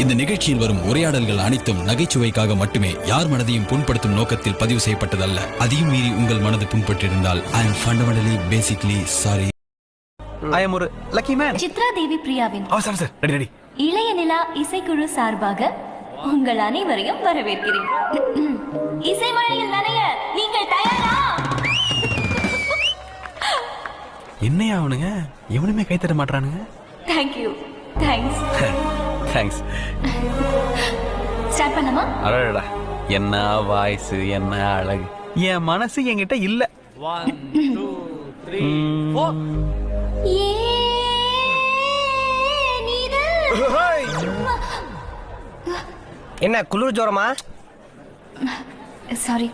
இந்த நிகழ்ச்சியில் வரும் உரையாடல்கள் அனைத்தும் நகைச்சுவைக்காக மட்டுமே, யார் மனதையும் புண்படுத்தும் நோக்கத்தில் பதிவு செய்யப்பட்டதல்ல. அதையும் மீறி உங்கள் மனது புண்பட்டிருந்தால் I am fundamentally basically sorry. I am ஒரு lucky man. சித்ரா தேவி பிரியாவின் சார் ரெடி இளைய நிலா இசைக்குழு சார்பாக உங்கள் அனைவரையும் வரவேற்கிறேன். இசை மழையில் நனைய நீங்கள் தயாரா? என்னையா அவனுங்க எவனுமே கை தட்ட மாட்டானுங்க. தேங்க்யூ. தேங்க்ஸ். ஸ்டார்ட் பண்ணலாமா? அடடா, என்ன வாய்ஸ், என்ன அழகு. என் மனசு என்கிட்ட இல்ல. 1 2 3 4 என்ன குளிர் ஜோரமா? சாரி,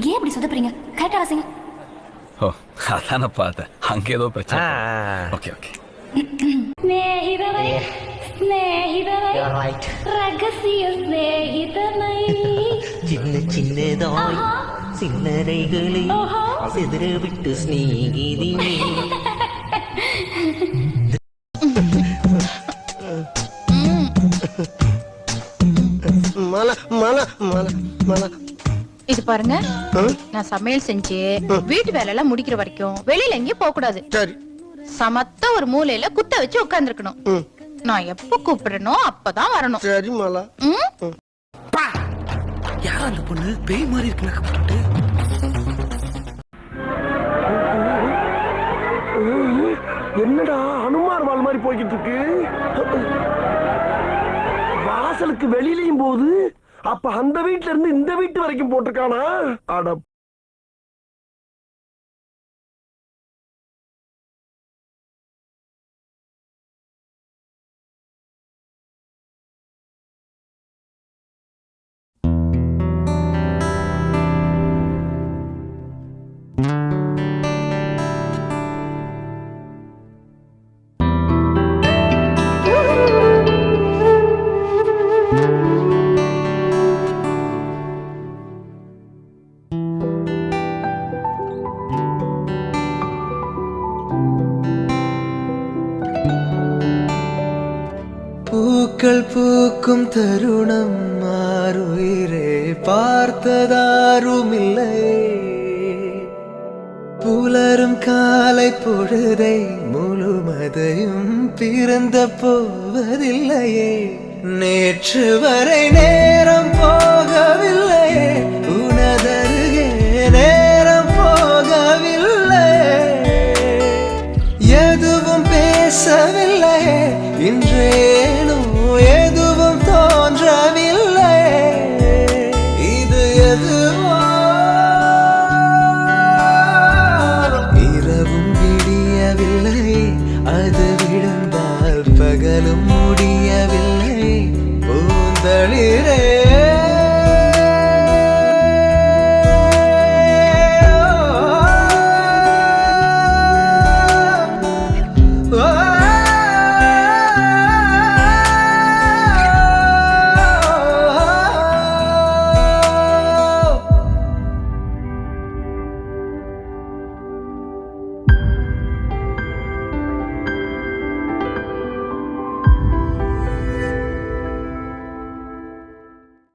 ஏன் இப்படி சொதப்புறீங்க? கரெக்டா வாசிங்க. ஓ, அதான பார்த்தேன், அங்க ஏதோ பிரச்சனை. ஓகே ஸ்நேகிதனை ரகசிய ஸ்நேகிதனை சின்னதாய் சில்லறைகளை சிதற விட்டு ஸ்நேகிதினே. இது பாருங்க, நான் சமையல் செஞ்சு வீட்டு வேலை எல்லாம் முடிக்கிற வரைக்கும் வெளியில எங்கேயும் போக கூடாது. சமத்த ஒரு மூலையில குத்த வச்சு உட்கார்ந்துருக்கணும். நான் எப்ப கூப்பிடுறனோ அப்பதான் வரணும். சரி மாலா. யாரா அந்த பொண்ணு? பேய் மாதிரி இருக்கு மேக்கப் போட்டு. என்னடா அனுமார் வால் மாதிரி போய்கிட்டு இருக்கு? வாசலுக்கு வெளியிலயும் போகுது. அப்ப அந்த வீட்டுல இருந்து இந்த வீட்டு வரைக்கும் போட்டிருக்கானா? அட பூக்கள் பூக்கும் தருணம் மாறுயிரே பார்த்ததாருமில்லை. புலரும் காலை பொழுதை முழுமதையும் பிறந்த போவதில்லையே. நேற்று வரை நேரம் போகவில்லையே, உனதருகே நேரம் போகவில்லை. எதுவும் பேசவில்லையே, இன்றேனோ எதுவும் தோன்றவில்லை. இது எதுவோ இரவும் விடியவில்லை, அது விழுந்தால் பகலும் முடியவில்லை. பூந்தளிரே